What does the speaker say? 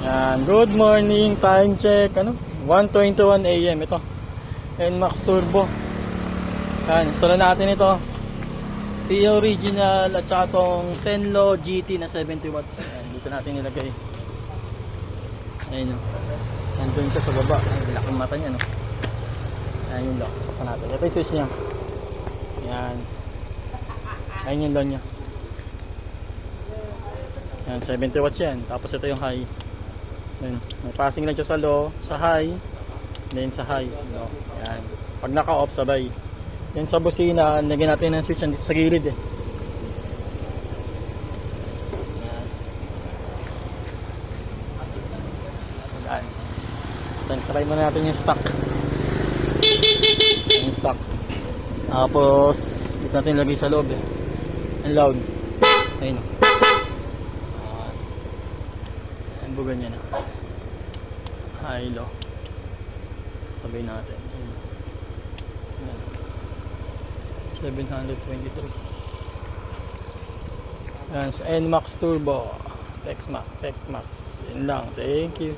Yan, good morning, time check, 1:21 AM ito. NMAX Turbo. Yan, install natin ito. Tia original at saka tong Senlo GT na 70 watts. Yan, dito natin nilagay. Ayun o. Nandun siya sa baba. Ay, laking mata niya, no. Yan yung lock. Sasa natin. Ito yung switch niya. Yan. Ayun yung low niya. Yan, 70 watts yan. Tapos ito yung high. Yan. May passing lang siya sa low, sa high, then sa high. No? Yan. Pag naka-off, sabay. Yan sa busina, lagyan natin ng switch dito sa gilid eh. Yan. Yan. Then, try muna natin yung stock. Yung stock. Tapos, dito natin lagay sa loob eh. Ang loud. Ayun o. Ang buga niya na. High, low. Sabay natin. 723. Yan sa NMAX Turbo. Techmax. Yun lang. Thank you.